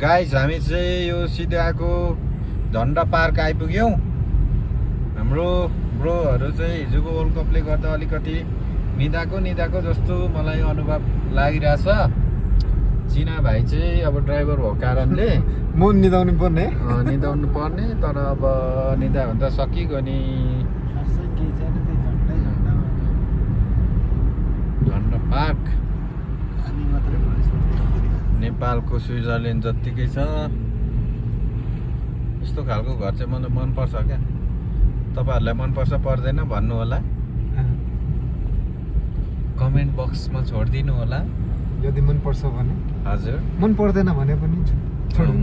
Guys हामी चाहिँ यो सिधाको झन्डा पार्क आइपुग्यौँ। हाम्रो ब्रोहरू चाहिँ हिजोको वर्ल्ड कपले गर्दा अलिकति निदाको जस्तो मलाई अनुभव लागिरहेछ। चिना भाइ चाहिँ अब ड्राइभर भएको कारणले म निदाउनु पर्ने तर अब निदा हुँदा सकिगयो नि। झन्डा पार्क नेपालको स्विजरल्यान्ड जत्तिकै छ। यस्तो खालको घर चाहिँ मलाई मनपर्छ क्या। तपाईँहरूलाई मनपर्छ पर्दैन भन्नु होला, कमेन्ट बक्समा छोडिदिनु होला। यदि मनपर्छ भने हजुर, मन पर्दैन भने पनि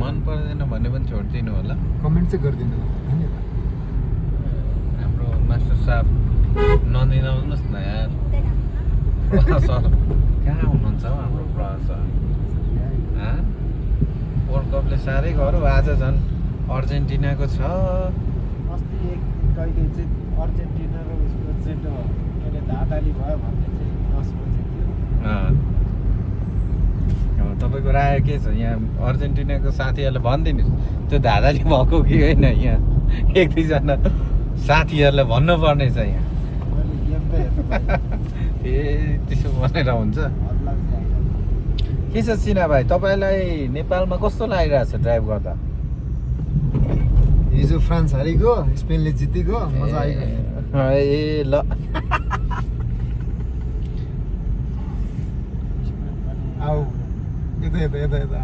मन पर्दैन भने पनि छोडिदिनु होला। कमेन्ट चाहिँ गरिदिनु होला। धन्यवाद। हाम्रो मास्टर साहब नदिनुहोस् न यार। सर कहाँ हुनुहुन्छ हौ हाम्रो सर? वर्ल्ड कपले साह्रै गरौँ। आज झन् अर्जेन्टिनाको छ। अस्ति एक कहिले चाहिँ अर्जेन्टिना र उसको चाहिँ धाँधाली भयो भन्ने चाहिँ 10 बजे थियो। तपाईँको राय के छ? यहाँ अर्जेन्टिनाको साथीहरूलाई भनिदिनुहोस् त्यो धाँधाली भएको कि होइन। यहाँ एक दुईजना साथीहरूलाई भन्नुपर्ने छ यहाँ। ए त्यसो भनेर हुन्छ। के छ सिना भाइ, तपाईँलाई नेपालमा कस्तो लागिरहेछ ड्राइभ गर्दा? हिजो फ्रान्स हारेको, स्पेनले जितेको, मजा आइगयो। ए ल आऊ यता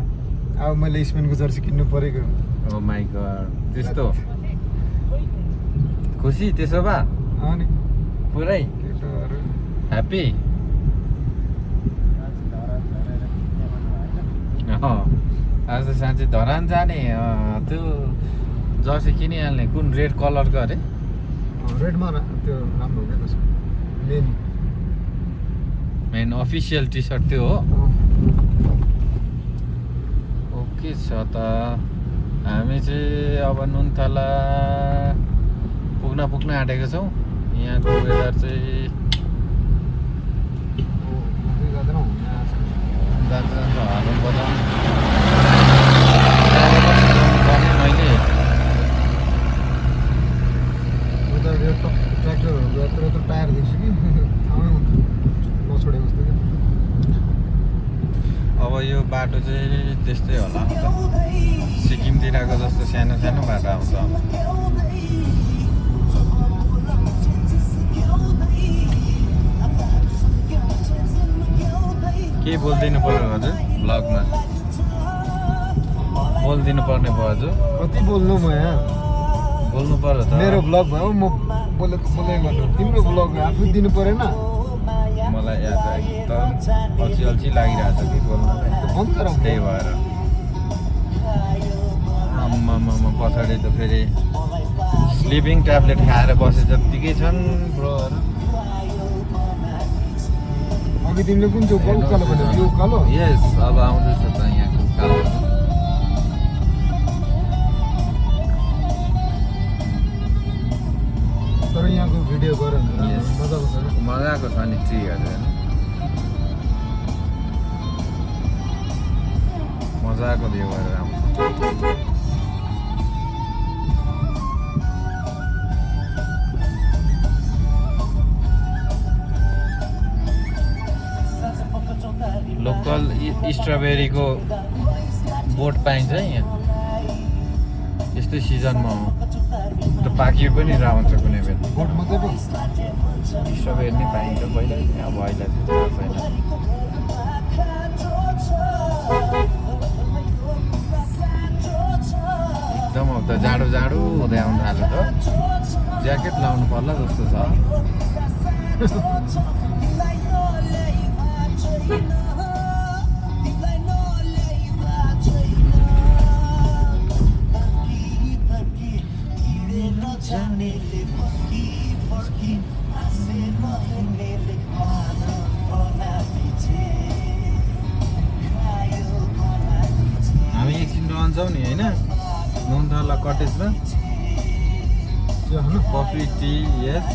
अब मैले स्पेनको जर्सी किन्नु परेको। ओ माई गॉड, त्यस्तो खुसी त्यसो भए अनि पुरै केटाहरू ह्याप्पी। आज साँच्चै धरान जाने त्यो जर्सी किनिहाल्ने। कुन रेड कलरको अरे? रेडमा त्यो राम्रो हो क्या त्यसको मेन अफिसियल टी सर्ट त्यो हो। ओके छ त। हामी चाहिँ अब नुनथला पुग्न आँटेको छौँ। यहाँको वेदर चाहिँ जान्छ हर्न बजाउनु मैले ट्र्याक्टरहरू यत्रो टायर देख्छु कि नछोडेको जस्तो क्या। अब यो बाटो चाहिँ त्यस्तै होला त, सिक्किमतिरको जस्तो सानो बाटो आउँछ। के बोलिदिनु पर्यो हजुर भ्लगमा? बोलिदिनु पर्ने भयो हजुर। कति बोल्नु म यहाँ? बोल्नु पर्यो त। मेरो ब्लग भयो, म बोलेको गर्नु। तिम्रो ब्लग आफै दिनु परेन? मलाई याद एकदम अल्छी लागिरहेको छ कि बोल्नलाई, त्यही भएर। आम्मामा पछाडि त फेरि स्लिपिङ ट्याब्लेट खाएर बसे जत्तिकै छन् ब्रोहरू। अघि तिमीले कुन चाहिँ उकालो भन्यो? यो उकालो? यस, अब आउँदैछ त यहाँको उकालो। तर यहाँको भिडियो गऱ्यो भने मजाको छ। मजाको छ नि ट्रीहरू, मजाको भ्यू गरेर आउँछ। लोकल स्ट्रबेरीको बोट पाइन्छ यहाँ यस्तै सिजनमा हो। त पाकी पनि रहन्छ कुनै बेला। बोट मात्रै पो स्ट्रबेरी नै पाइन्छ पहिला, अब अहिले चाहिँ थाहा छैन। एकदम अब त जाडो हुँदै आउनु थाल्यो त। ज्याकेट लाउनु पर्ला जस्तो छ। हामी एकछिन रहन्छौँ नि होइन नुनथला कटेजमा। कफी टी यस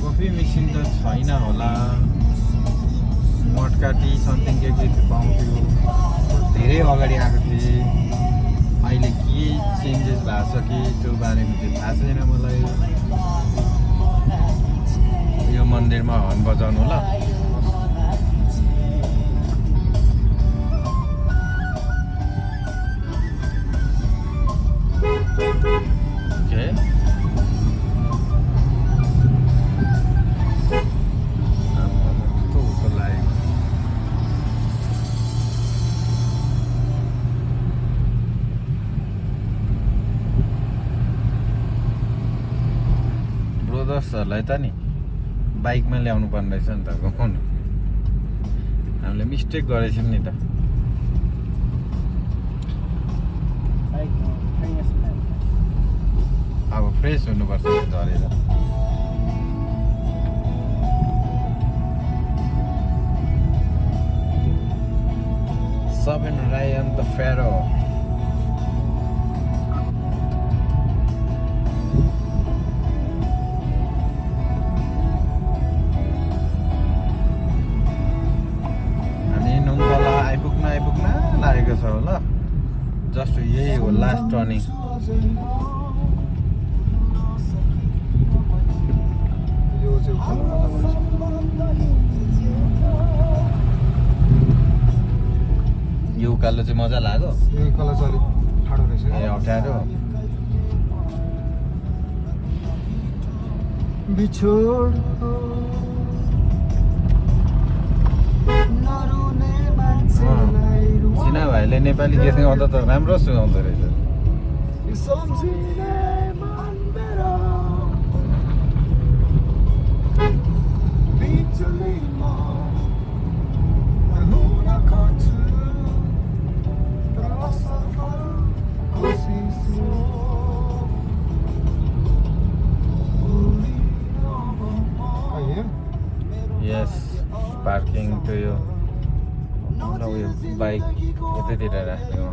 कफी मिसिन त छैन होला। मटका टी समथिङ के पाउँथ्यो धेरै अगाडि आएको थिएँ अहिले के चेन्जेस भएको छ कि त्यो बारेमा चाहिँ थाहा छैन मलाई यो मन्दिरमा हर्न बजाउनु ल ओके ब्रोदर्सहरूलाई त नि बाइकमा ल्याउनु पर्ने रहेछ नि त घुमाउनु हामीले मिस्टेक गरेछौँ नि त अब फ्रेस हुनुपर्छ झरेर Southern Ryan the Pharaoh आइपुग्न लागेको छ होला जस्ट यही हो लास्ट टर्निङ यो उकालो चाहिँ मजा लाग्यो यो उकालो चाहिँ अलिक ठाडो रहेछ ए अप्ठ्यारो बिछोड सिना भाइले नेपाली गीत गाउँदा त राम्रो सुनाउँदो रहेछ यस पार्किङ त्यो यो उयो बाइक यतैतिर राख्ने हो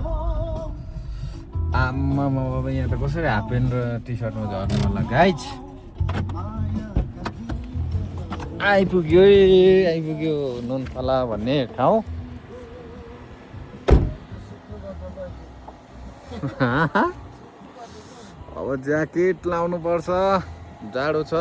आम्मा बाबा यहाँ त कसरी हाफ प्यान्ट र टी सर्टमा झर्नु होला गाइज आइपुग्यो नुनथला भन्ने ठाउँ अब ज्याकेट लाउनु पर्छ जाडो छ